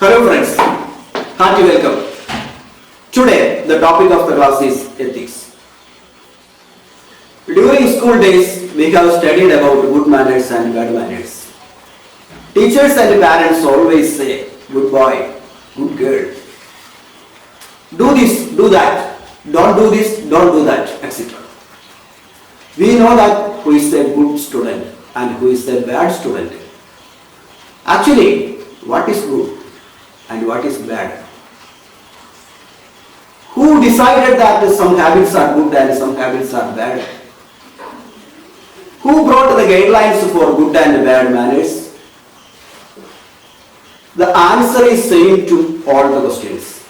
Hello friends, hearty welcome. Today the topic of the class is ethics. During school days we have studied about good manners and bad manners. Teachers and parents always say, good boy, good girl. Do this, do that, don't do this, don't do that, etc. We know that who is a good student and who is a bad student. Actually, what is good and what is bad? Who decided that some habits are good and some habits are bad? Who brought the guidelines for good and bad manners? The answer is same to all the questions.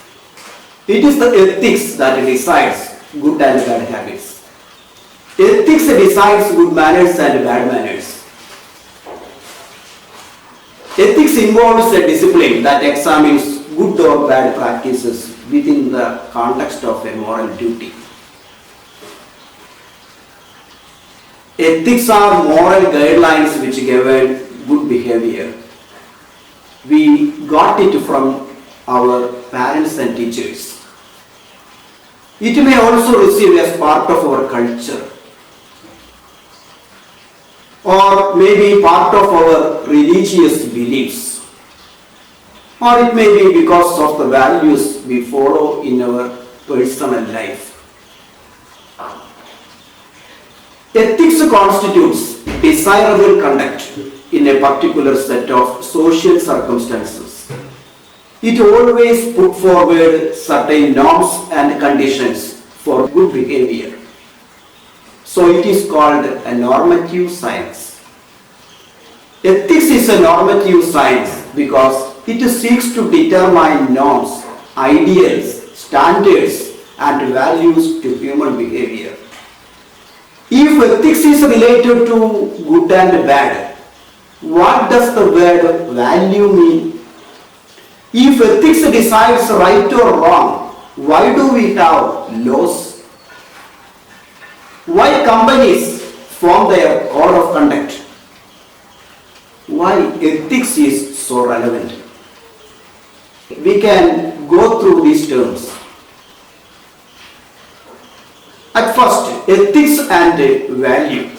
It is the ethics that decides good and bad habits. Ethics decides good manners and bad manners. Ethics involves a discipline that examines good or bad practices within the context of a moral duty. Ethics are moral guidelines which govern good behavior. We got it from our parents and teachers. It may also receive as part of our culture, or maybe part of our religious beliefs, or it may be because of the values we follow in our personal life. Ethics constitutes desirable conduct in a particular set of social circumstances. It always puts forward certain norms and conditions for good behavior. So it is called a normative science. Ethics is a normative science because it seeks to determine norms, ideals, standards, and values to human behavior. If ethics is related to good and bad, what does the word value mean? If ethics decides right or wrong, why do we have laws? Why companies form their code of conduct? Why ethics is so relevant? We can go through these terms. At first, ethics and value.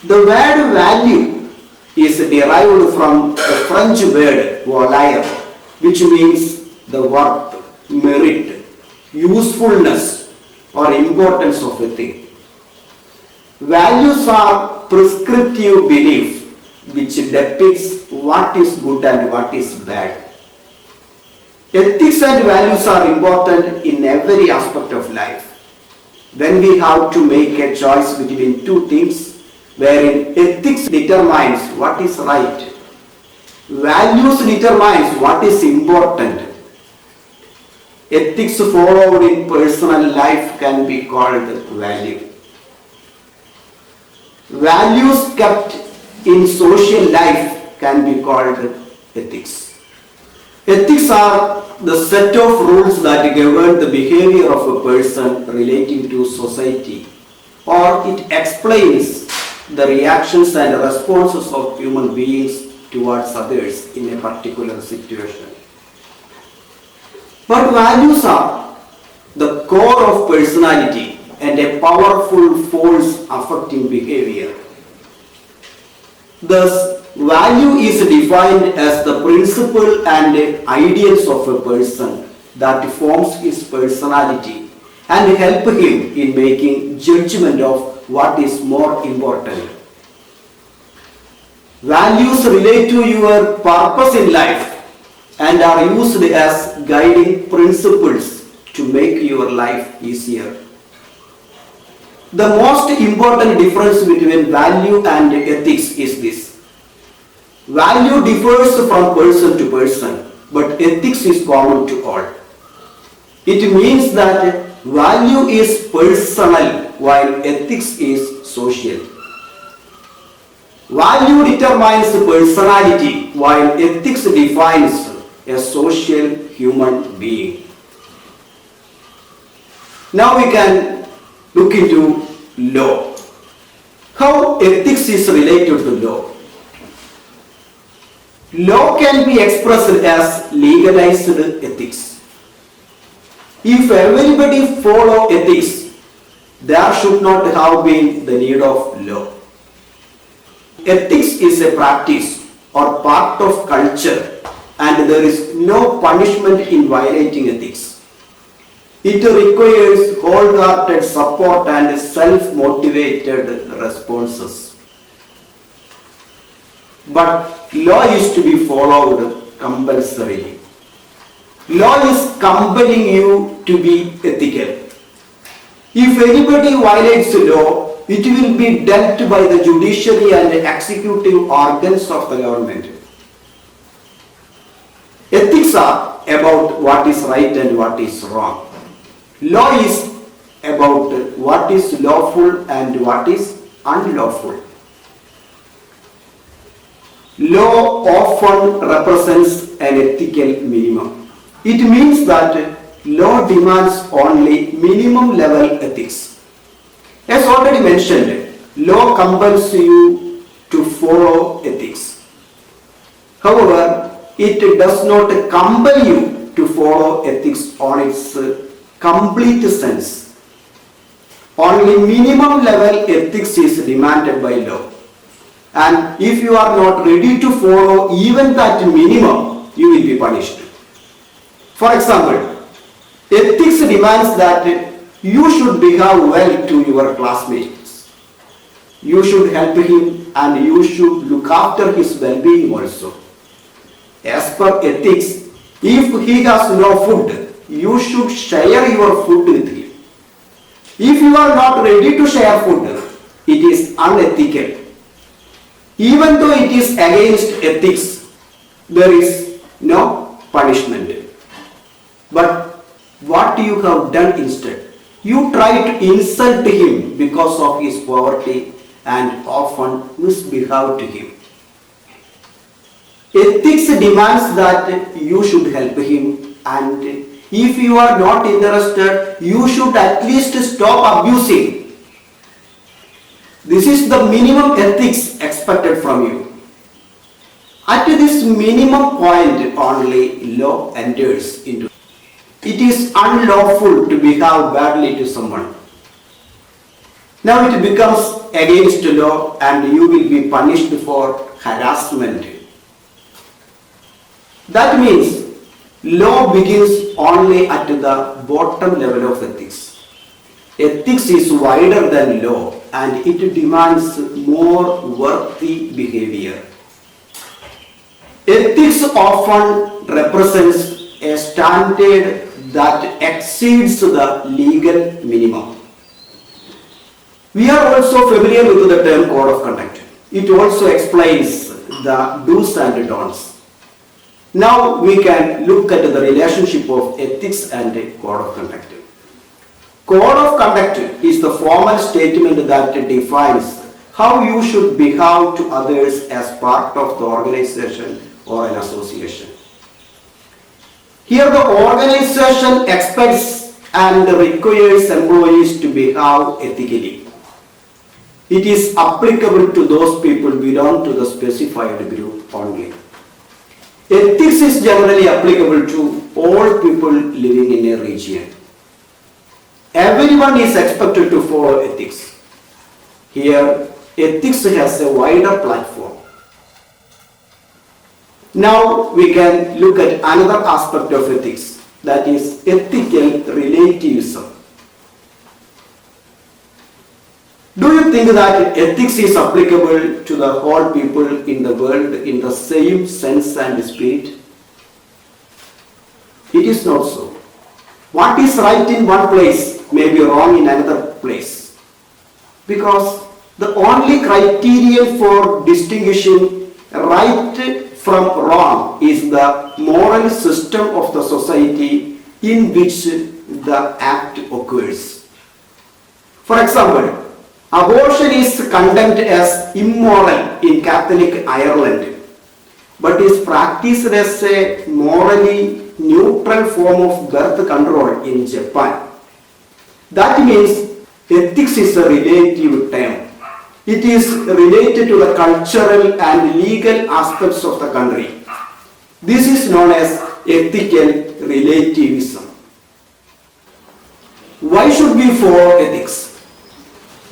The word value is derived from the French word valoir, which means the worth, merit, usefulness, or importance of a thing. Values are prescriptive belief which depicts what is good and what is bad. Ethics and values are important in every aspect of life. When we have to make a choice between two things, wherein ethics determines what is right, values determines what is important. Ethics followed in personal life can be called value. Values kept in social life can be called ethics. Ethics are the set of rules that govern the behavior of a person relating to society, or it explains the reactions and responses of human beings towards others in a particular situation. But values are the core of personality and a powerful force affecting behavior. Thus, value is defined as the principle and ideals of a person that forms his personality and help him in making judgment of what is more important. Values relate to your purpose in life and are used as guiding principles to make your life easier. The most important difference between value and ethics is this. Value differs from person to person, but ethics is common to all. It means that value is personal while ethics is social. Value determines personality while ethics defines a social human being. Now we can look into law. How ethics is related to law. Law can be expressed as legalized ethics. If everybody follow ethics, there should not have been the need of law. Ethics is a practice or part of culture, and there is no punishment in violating ethics. It requires wholehearted support and self-motivated responses. But law is to be followed compulsorily. Law is compelling you to be ethical. If anybody violates the law, it will be dealt by the judiciary and executive organs of the government. Ethics are about what is right and what is wrong. Law is about what is lawful and what is unlawful. Law often represents an ethical minimum. It means that law demands only minimum level ethics. As already mentioned, law compels you to follow ethics. However, it does not compel you to follow ethics on its complete sense. Only minimum level ethics is demanded by law. And if you are not ready to follow even that minimum, you will be punished. For example, ethics demands that you should behave well to your classmates. You should help him and you should look after his well-being also. As per ethics, if he has no food, you should share your food with him. If you are not ready to share food, it is unethical. Even though it is against ethics, there is no punishment. But what you have done instead? You try to insult him because of his poverty and often misbehave to him. Ethics demands that you should help him, and if you are not interested, you should at least stop abusing. This is the minimum ethics expected from you. At this minimum point only law enters into. It is unlawful to behave badly to someone. Now it becomes against law and you will be punished for harassment. That means law begins only at the bottom level of ethics. Ethics is wider than law and it demands more worthy behavior. Ethics often represents a standard that exceeds the legal minimum. We are also familiar with the term code of conduct. It also explains the do's and don'ts. Now we can look at the relationship of ethics and code of conduct. Code of conduct is the formal statement that defines how you should behave to others as part of the organization or an association. Here the organization expects and requires employees to behave ethically. It is applicable to those people belong to the specified group only. Ethics is generally applicable to all people living in a region. Everyone is expected to follow ethics. Here, ethics has a wider platform. Now we can look at another aspect of ethics, that is ethical relativism. Do you think that ethics is applicable to the whole people in the world in the same sense and spirit? It is not so. What is right in one place may be wrong in another place. Because the only criterion for distinguishing right from wrong is the moral system of the society in which the act occurs. For example, abortion is condemned as immoral in Catholic Ireland, but is practiced as a morally neutral form of birth control in Japan. That means ethics is a relative term. It is related to the cultural and legal aspects of the country. This is known as ethical relativism. Why should we follow ethics?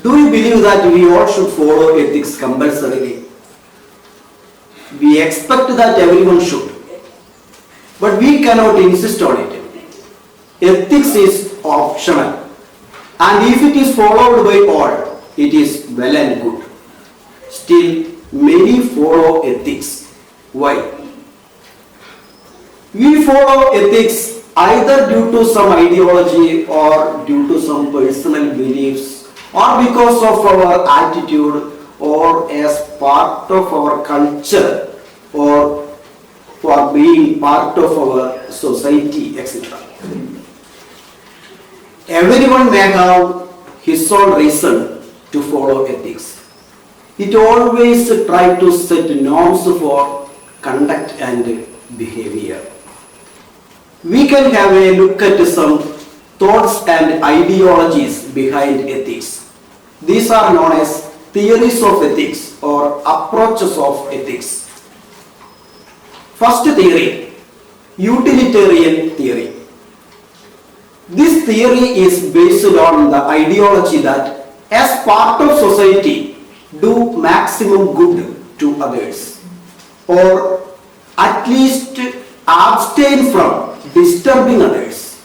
Do you believe that we all should follow ethics compulsorily? We expect that everyone should, but we cannot insist on it. Ethics is optional, and if it is followed by all, it is well and good. Still, many follow ethics. Why? We follow ethics either due to some ideology or due to some personal beliefs or because of our attitude or as part of our culture or for being part of our society, etc. Everyone may have his own reason to follow ethics. It always tries to set norms for conduct and behavior. We can have a look at some thoughts and ideologies behind ethics. These are known as theories of ethics or approaches of ethics. First theory, utilitarian theory. This theory is based on the ideology that as part of society, do maximum good to others, or at least abstain from disturbing others.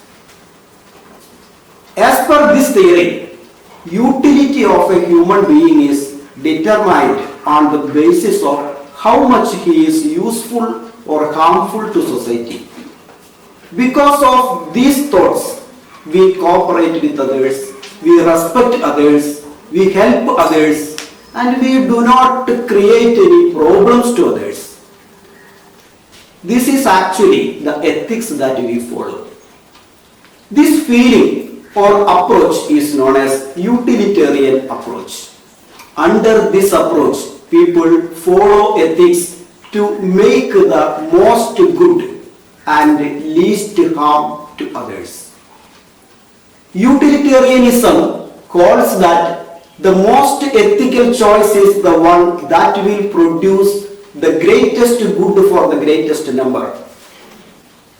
As per this theory, utility of a human being is determined on the basis of how much he is useful or harmful to society. Because of these thoughts, we cooperate with others, we respect others, we help others, and we do not create any problems to others. This is actually the ethics that we follow. This feeling or approach is known as utilitarian approach. Under this approach, people follow ethics to make the most good and least harm to others. Utilitarianism calls that the most ethical choice is the one that will produce the greatest good for the greatest number.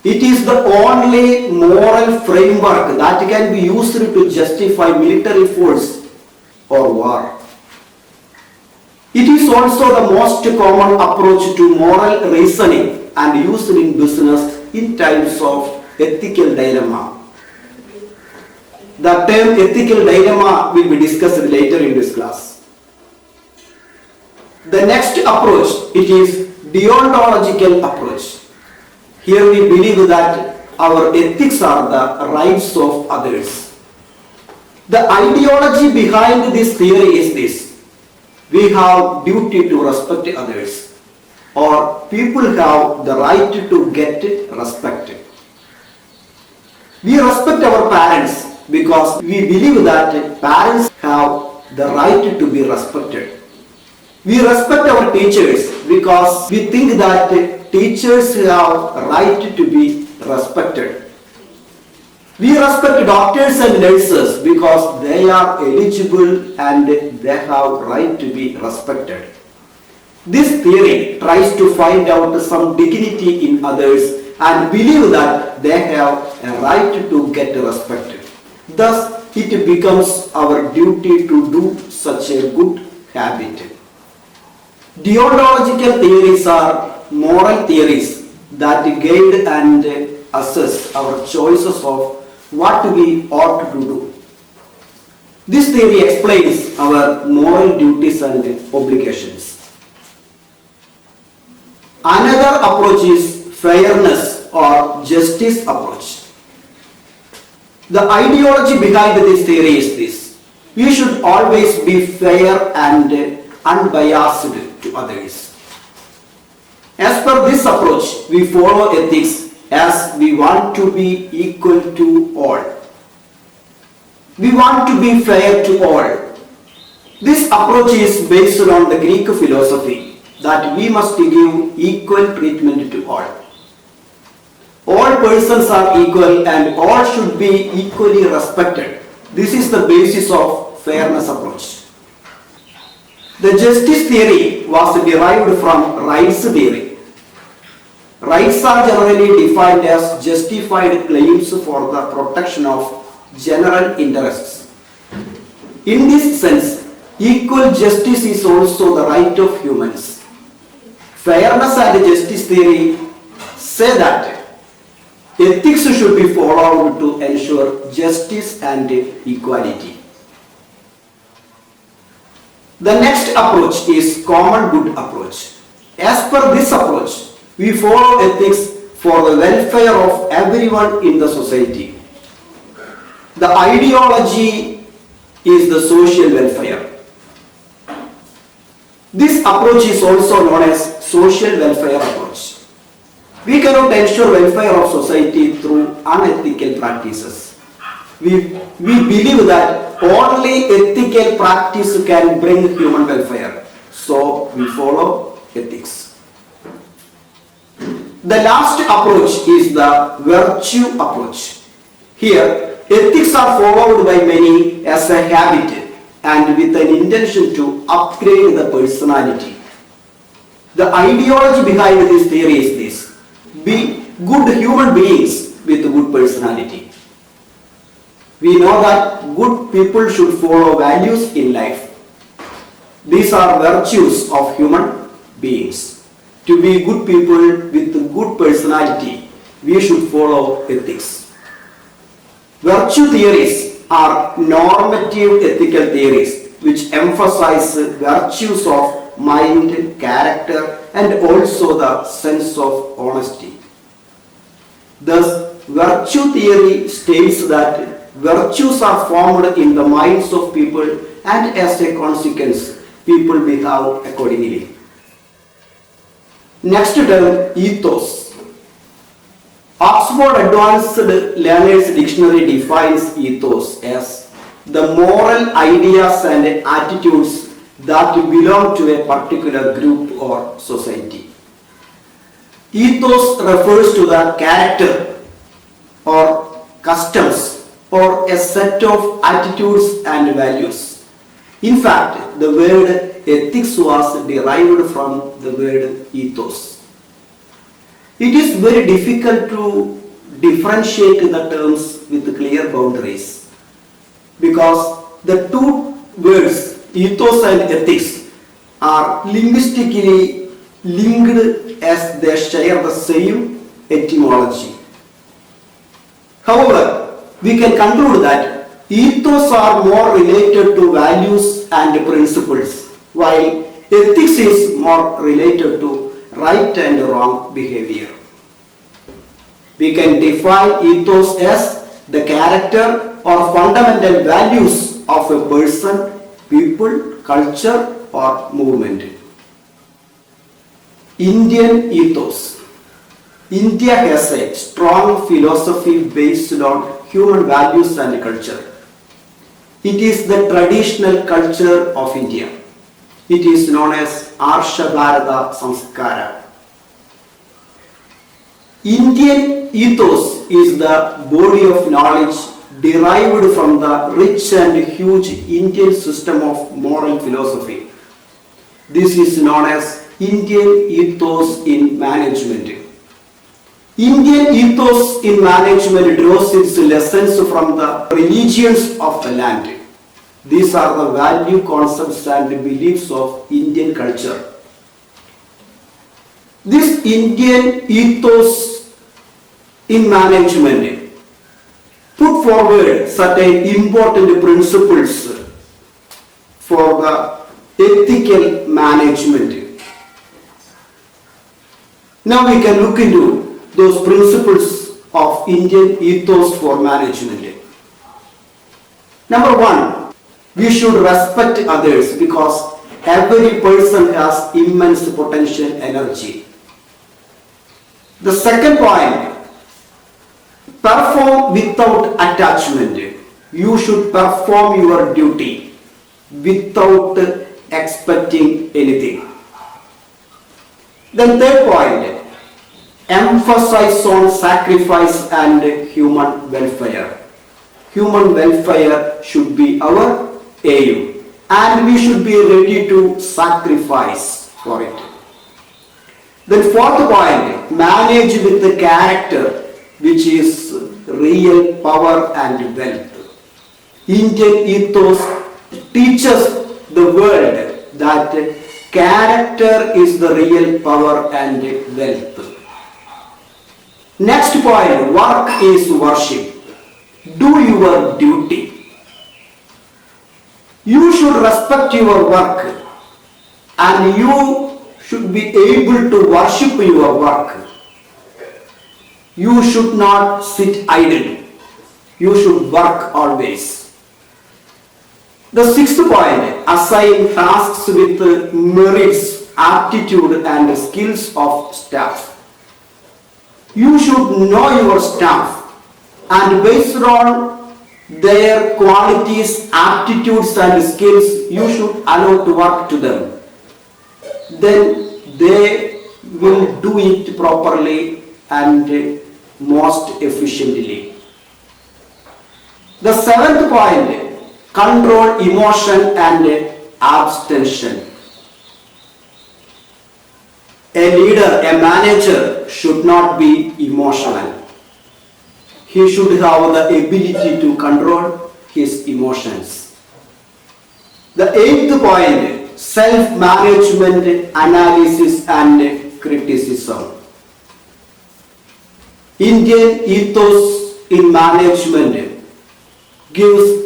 It is the only moral framework that can be used to justify military force or war. It is also the most common approach to moral reasoning and used in business in times of ethical dilemma. The term ethical dilemma will be discussed later in this class. The next approach, it is deontological approach. Here we believe that our ethics are the rights of others. The ideology behind this theory is this: we have duty to respect others, or people have the right to get respect. We respect our parents because we believe that parents have the right to be respected. We respect our teachers because we think that teachers have a right to be respected. We respect doctors and nurses because they are eligible and they have right to be respected. This theory tries to find out some dignity in others and believe that they have a right to get respected. Thus, it becomes our duty to do such a good habit. Deontological theories are moral theories that guide and assess our choices of what we ought to do. This theory explains our moral duties and obligations. Another approach is fairness or justice approach. The ideology behind this theory is this: we should always be fair and unbiased to others. As per this approach, we follow ethics as we want to be equal to all. We want to be fair to all. This approach is based on the Greek philosophy that we must give equal treatment to all. All persons are equal and all should be equally respected. This is the basis of fairness approach. The justice theory was derived from rights theory. Rights are generally defined as justified claims for the protection of general interests. In this sense, equal justice is also the right of humans. Fairness and justice theory say that ethics should be followed to ensure justice and equality. The next approach is common good approach. As per this approach, we follow ethics for the welfare of everyone in the society. The ideology is the social welfare. This approach is also known as social welfare approach. We cannot ensure welfare of society through unethical practices. We believe that only ethical practice can bring human welfare. So we follow ethics. The last approach is the virtue approach. Here, ethics are followed by many as a habit and with an intention to upgrade the personality. The ideology behind this theory is this: be good human beings with good personality. We know that good people should follow values in life. These are virtues of human beings. To be good people with good personality, we should follow ethics. Virtue theories are normative ethical theories which emphasize virtues of mind, character, and also the sense of honesty. Thus, virtue theory states that virtues are formed in the minds of people, and as a consequence, people behave accordingly. Next term, ethos. Oxford Advanced Learners Dictionary defines ethos as the moral ideas and attitudes that belong to a particular group or society. Ethos refers to the character or customs or a set of attitudes and values. In fact, the word ethics was derived from the word ethos. It is very difficult to differentiate the terms with clear boundaries because the two words ethos and ethics are linguistically linked as they share the same etymology. However, we can conclude that ethos are more related to values and principles, while ethics is more related to right and wrong behavior. We can define ethos as the character or fundamental values of a person, people, culture, or movement. Indian ethos. India has a strong philosophy based on human values and culture. It is the traditional culture of India. It is known as Arsha Bharata Samskara. Indian ethos is the body of knowledge derived from the rich and huge Indian system of moral philosophy. This is known as Indian ethos in management. Indian ethos in management draws its lessons from the religions of the land. These are the value concepts and beliefs of Indian culture. This Indian ethos in management put forward certain important principles for the ethical management. Now we can look into those principles of Indian ethos for management. Number one, we should respect others because every person has immense potential energy. The second point, perform without attachment. You should perform your duty without expecting anything. Then third point, emphasize on sacrifice and human welfare. Human welfare should be our aim, and we should be ready to sacrifice for it. Then fourth point, manage with the character, which is real power and wealth. Indian ethos teaches the world that character is the real power and wealth. Next point, work is worship. Do your duty. You should respect your work and you should be able to worship your work. You should not sit idle. You should work always. The sixth point, assign tasks with merits, aptitude and skills of staff. You should know your staff and based on their qualities, aptitudes and skills, you should allow to work to them. Then they will do it properly and most efficiently. The seventh point, control emotion and abstention. A leader, a manager should not be emotional. He should have the ability to control his emotions. The eighth point, self-management, analysis and criticism. Indian ethos in management gives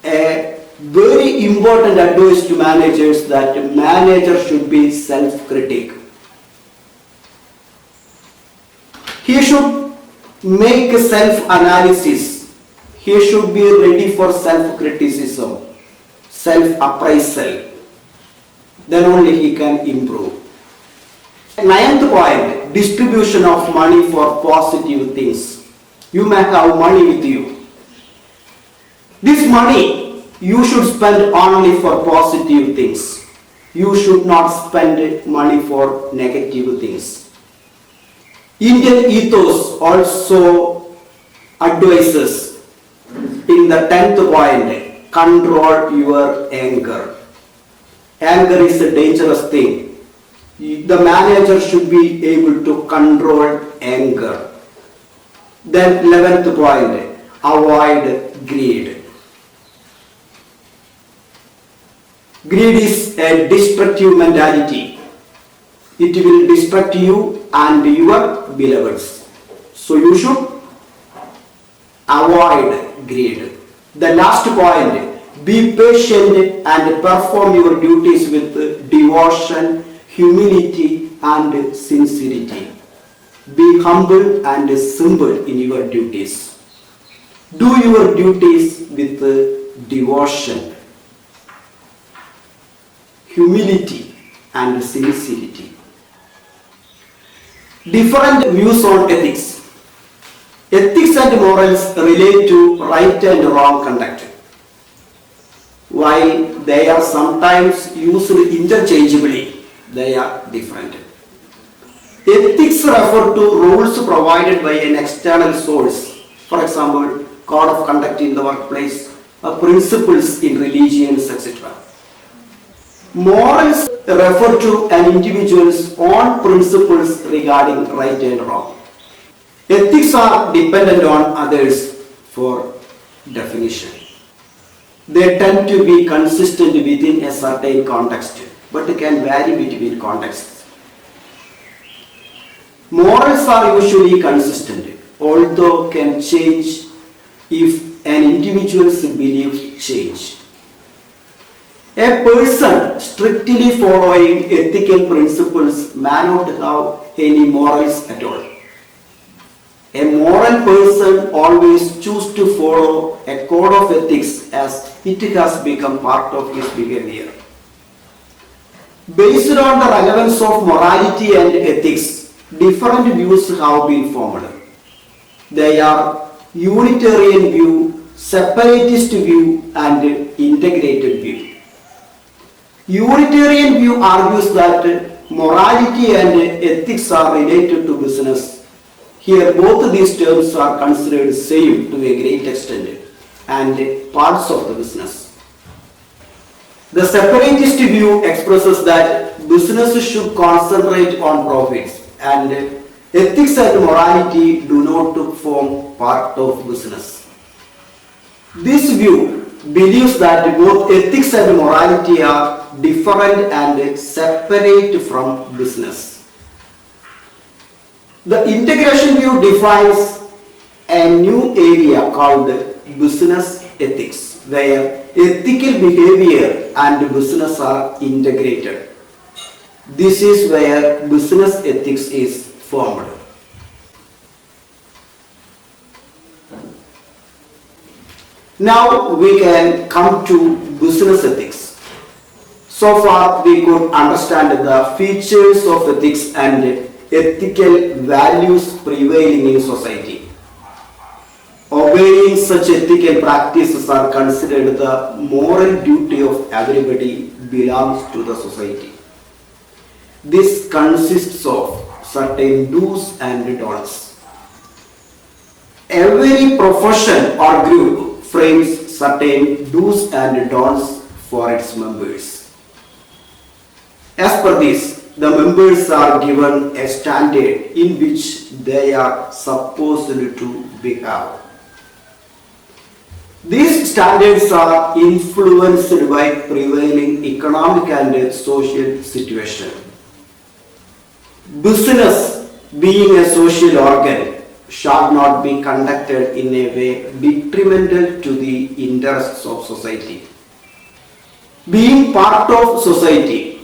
a very important advice to managers that managers should be self-critic. He should make self-analysis. He should be ready for self-criticism, self-appraisal. Then only he can improve. Ninth point, distribution of money for positive things. You may have money with you. This money you should spend only for positive things. You should not spend money for negative things. Indian ethos also advises in the 10th point, control your anger. Anger is a dangerous thing. The manager should be able to control anger. Then 11th point, avoid greed. Greed is a destructive mentality. It will destruct you and your beloveds. So you should avoid greed. The last point, be patient and perform your duties with devotion, humility and sincerity. Be humble and simple in your duties. Do your duties with devotion, humility and sincerity. Different views on ethics. Ethics and morals relate to right and wrong conduct. While they are sometimes used interchangeably, they are different. Ethics refer to rules provided by an external source. For example, code of conduct in the workplace, principles in religions, etc. Morals refer to an individual's own principles regarding right and wrong. Ethics are dependent on others for definition. They tend to be consistent within a certain context, but can vary between contexts. Morals are usually consistent, although can change if an individual's beliefs change. A person strictly following ethical principles may not have any morals at all. A moral person always chooses to follow a code of ethics as it has become part of his behavior. Based on the relevance of morality and ethics, different views have been formed. They are Unitarian view, separatist view and integrated view. Unitarian view argues that morality and ethics are related to business. Here both these terms are considered same to a great extent and parts of the business. The separatist view expresses that business should concentrate on profits and Ethics and morality do not form part of business. This view believes that both ethics and morality are different and separate from business. The integration view defines a new area called business ethics, where ethical behavior and business are integrated. This is where business ethics is formed. Now we can come to business ethics. So far we could understand the features of ethics and ethical values prevailing in society. Obeying such ethical practices are considered the moral duty of everybody belongs to the society. This consists of certain do's and don'ts. Every profession or group frames certain do's and don'ts for its members. As per this, the members are given a standard in which they are supposed to behave. These standards are influenced by prevailing economic and social situation. Business, being a social organ, shall not be conducted in a way detrimental to the interests of society. Being part of society,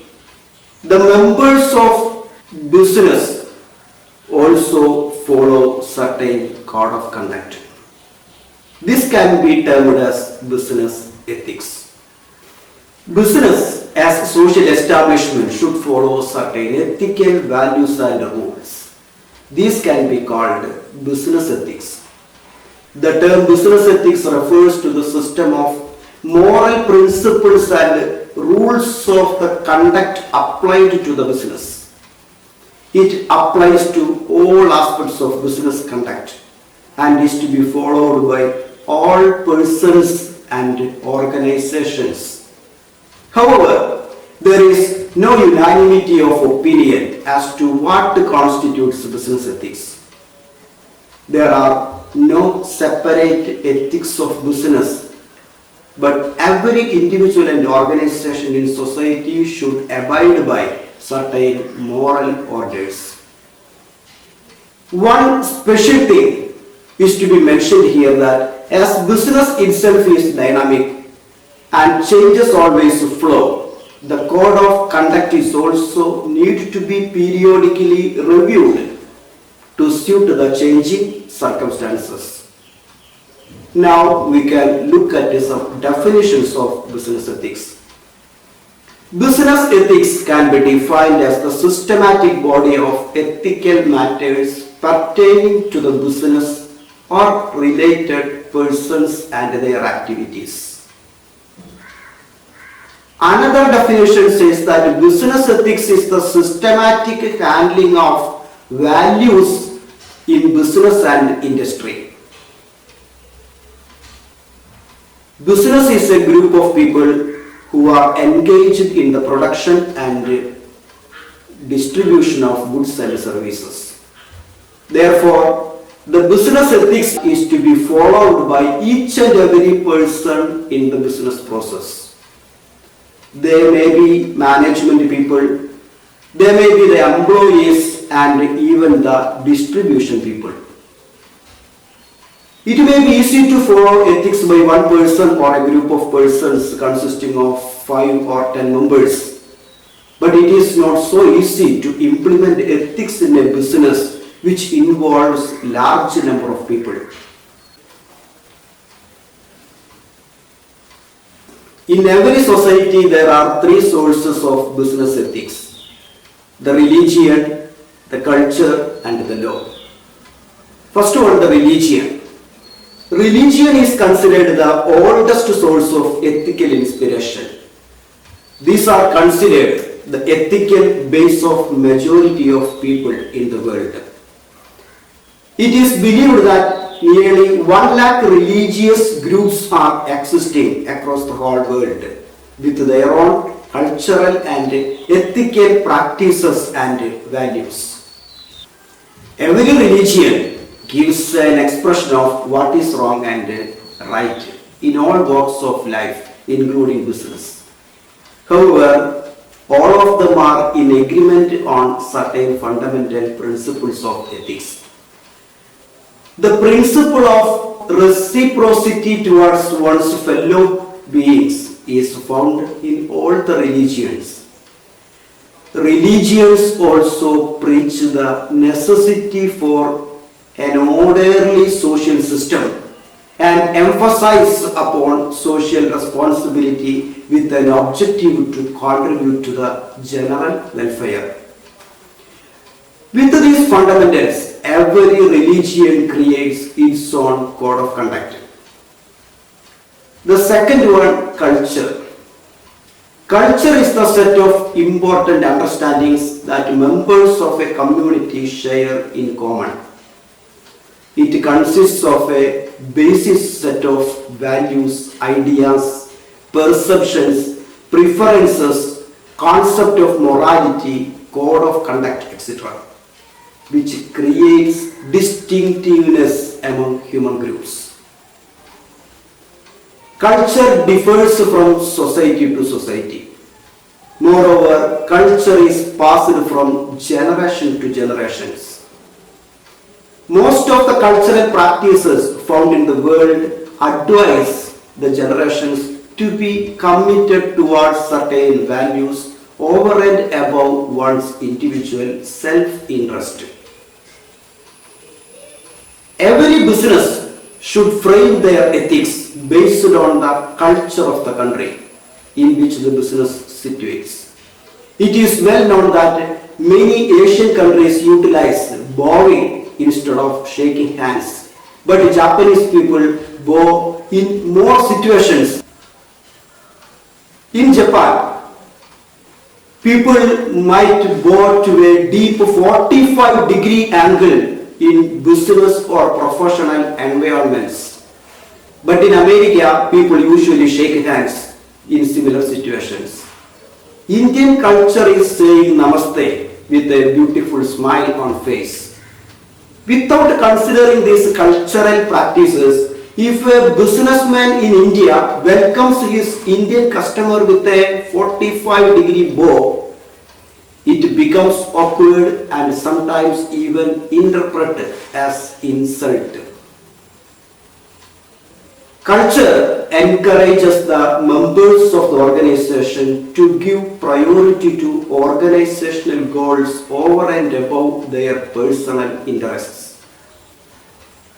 the members of business also follow certain code of conduct. This can be termed as business ethics. Business as social establishment should follow certain ethical values and rules. These can be called business ethics. The term business ethics refers to the system of moral principles and rules of the conduct applied to the business. It applies to all aspects of business conduct and is to be followed by all persons and organizations. However, there is no unanimity of opinion as to what constitutes business ethics. There are no separate ethics of business, but every individual and organization in society should abide by certain moral orders. One special thing is to be mentioned here, that as business itself is dynamic and changes always flow, the code of conduct is also need to be periodically reviewed to suit the changing circumstances. Now we can look at some definitions of business ethics. Business ethics can be defined as the systematic body of ethical matters pertaining to the business or related persons and their activities. Another definition says that business ethics is the systematic handling of values in business and industry. Business is a group of people who are engaged in the production and distribution of goods and services. Therefore, the business ethics is to be followed by each and every person in the business process. There may be management people, there may be the employees and even the distribution people. It may be easy to follow ethics by one person or a group of persons consisting of 5 or 10 members, but it is not so easy to implement ethics in a business which involves large number of people. In every society there are 3 sources of business ethics: the religion, the culture and the law. First of all, the religion. Religion is considered the oldest source of ethical inspiration. These are considered the ethical base of majority of people in the world. It is believed that nearly 1 lakh religious groups are existing across the whole world with their own cultural and ethical practices and values. Every religion gives an expression of what is wrong and right in all walks of life, including business. However, all of them are in agreement on certain fundamental principles of ethics. The principle of reciprocity towards one's fellow beings is found in all the religions. Religions also preach the necessity for an orderly social system and emphasize upon social responsibility with an objective to contribute to the general welfare. With these fundamentals, every religion creates its own code of conduct. The second one, culture. Culture is the set of important understandings that members of a community share in common. It consists of a basic set of values, ideas, perceptions, preferences, concept of morality, code of conduct, etc., which creates distinctiveness among human groups. Culture differs from society to society. Moreover, culture is passed from generation to generations. Most of the cultural practices found in the world advise the generations to be committed towards certain values over and above one's individual self-interest. Every business should frame their ethics based on the culture of the country in which the business situates. It is well known that many Asian countries utilize bowing instead of shaking hands, but Japanese people bow in more situations. In Japan, people might bow to a deep 45-degree angle in business or professional environments. But in America, people usually shake hands in similar situations. Indian culture is saying namaste with a beautiful smile on face. Without considering these cultural practices, if a businessman in India welcomes his Indian customer with a 45-degree bow, it becomes awkward and sometimes even interpreted as insult. Culture encourages the members of the organization to give priority to organizational goals over and above their personal interests.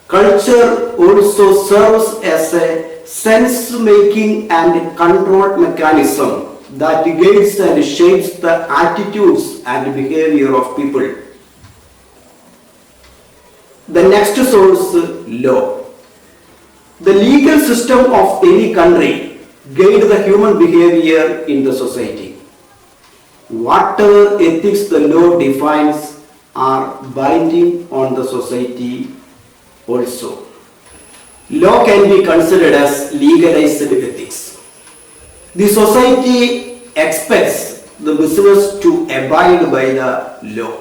Culture also serves as a sense-making and control mechanism that guides and shapes the attitudes and behavior of people. The next source, law. The legal system of any country guides the human behavior in the society. Whatever ethics the law defines are binding on the society also. Law can be considered as legalized ethics. The society expects the business to abide by the law.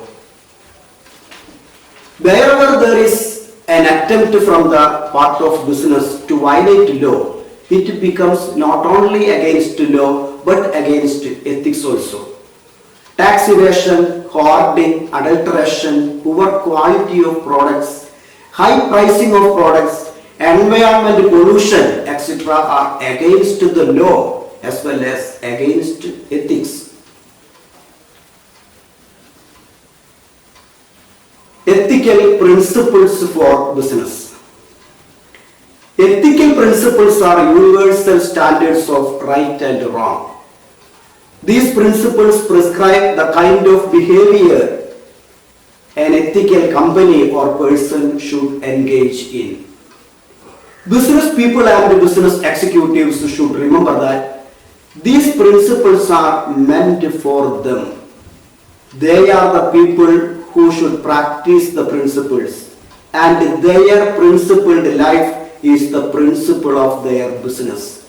Wherever there is an attempt from the part of business to violate law, it becomes not only against law but against ethics also. Tax evasion, hoarding, adulteration, poor quality of products, high pricing of products, environment pollution, etc. are against the law as well as against ethics. Ethical principles for business. Ethical principles are universal standards of right and wrong. These principles prescribe the kind of behavior an ethical company or person should engage in. Business people and business executives should remember that these principles are meant for them. They are the people who should practice the principles, and their principled life is the principle of their business.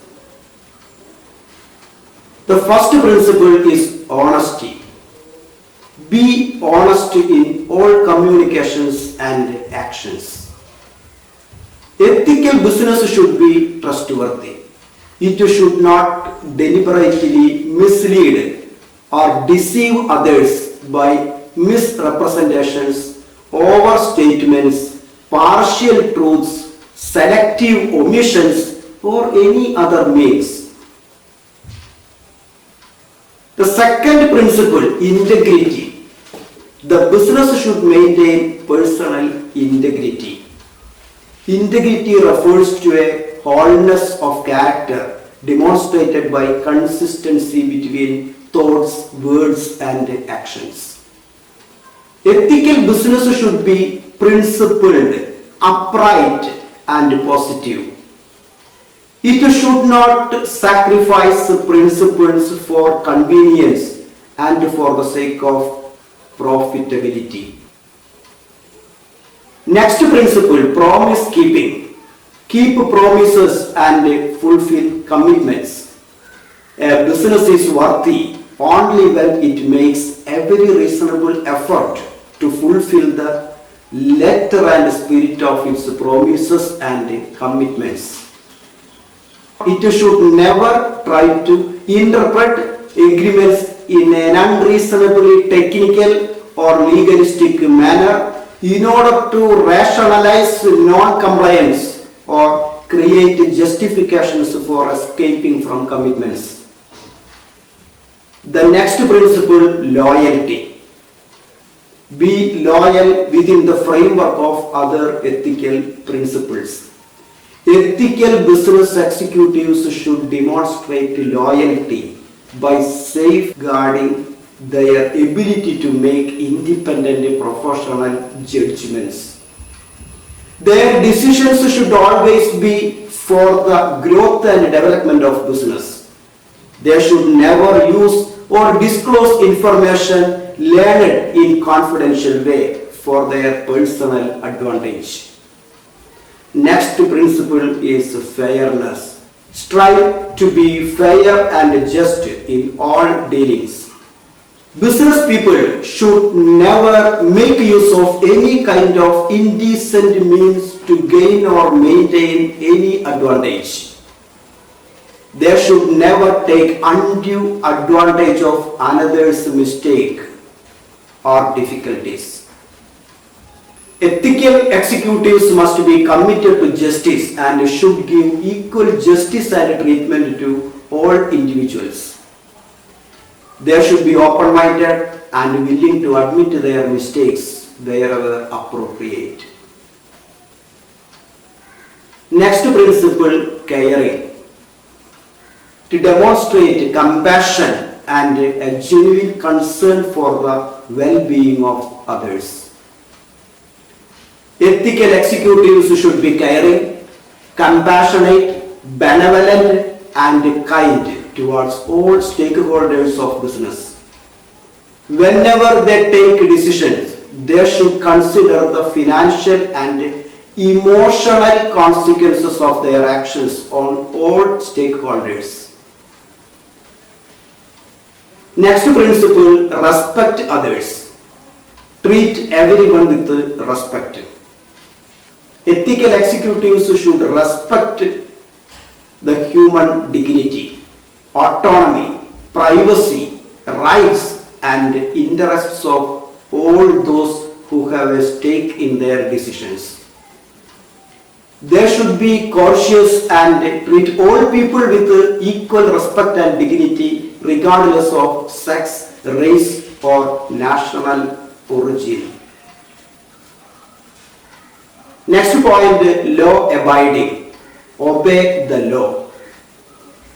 The first principle is honesty. Be honest in all communications and actions. Ethical business should be trustworthy. It should not deliberately mislead or deceive others by misrepresentations, overstatements, partial truths, selective omissions, or any other means. The second principle, integrity. The business should maintain personal integrity. Integrity refers to a wholeness of character demonstrated by consistency between thoughts, words, and actions. Ethical business should be principled, upright, and positive. It should not sacrifice principles for convenience and for the sake of profitability. Next principle, promise keeping. Keep promises and fulfill commitments. A business is worthy only when it makes every reasonable effort to fulfill the letter and spirit of its promises and commitments. It should never try to interpret agreements in an unreasonably technical or legalistic manner in order to rationalize non-compliance or create justifications for escaping from commitments. The next principle, loyalty. Be loyal within the framework of other ethical principles. Ethical business executives should demonstrate loyalty by safeguarding their ability to make independent professional judgments. Their decisions should always be for the growth and development of business. They should never use or disclose information learned in confidential way for their personal advantage. Next principle is fairness. Strive to be fair and just in all dealings. Business people should never make use of any kind of indecent means to gain or maintain any advantage. They should never take undue advantage of another's mistake or difficulties. Ethical executives must be committed to justice and should give equal justice and treatment to all individuals. They should be open-minded and willing to admit their mistakes wherever appropriate. Next principle, caring. To demonstrate compassion and a genuine concern for the well-being of others. Ethical executives should be caring, compassionate, benevolent, and kind towards all stakeholders of business. Whenever they take decisions, they should consider the financial and emotional consequences of their actions on all stakeholders. Next principle, respect others. Treat everyone with respect. Ethical executives should respect the human dignity, autonomy, privacy, rights, and interests of all those who have a stake in their decisions. They should be cautious and treat all people with equal respect and dignity regardless of sex, race, or national origin. Next point, law abiding. Obey the law.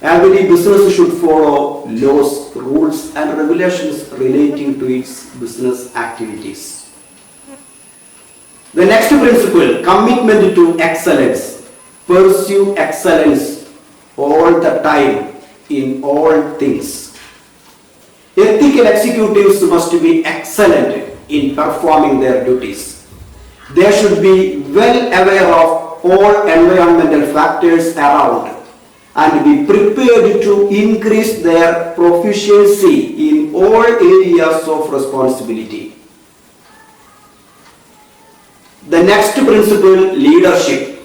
Every business should follow laws, rules, and regulations relating to its business activities. The next principle, commitment to excellence. Pursue excellence all the time in all things. Ethical executives must be excellent in performing their duties. They should be well aware of all environmental factors around and be prepared to increase their proficiency in all areas of responsibility. The next principle, leadership.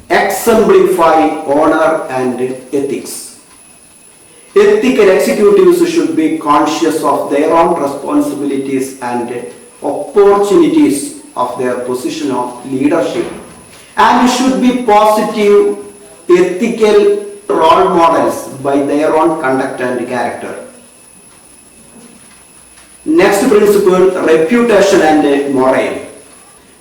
Exemplify honor and ethics. Ethical executives should be conscious of their own responsibilities and opportunities of their position of leadership, and should be positive, ethical role models by their own conduct and character. Next principle, reputation and morale.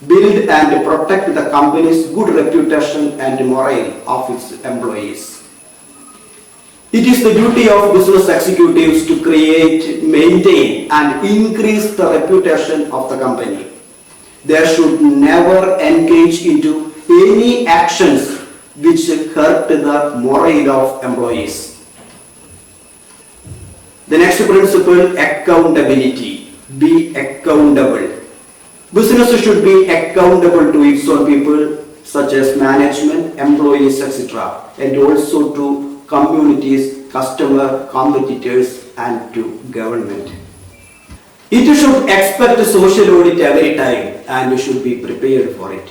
Build and protect the company's good reputation and morale of its employees. It is the duty of business executives to create, maintain, and increase the reputation of the company. They should never engage into any actions which hurt the morale of employees. The next principle, accountability. Be accountable. Business should be accountable to its own people, such as management, employees, etc., and also to communities, customer, competitors, and to government. It should expect social audit every time and should be prepared for it.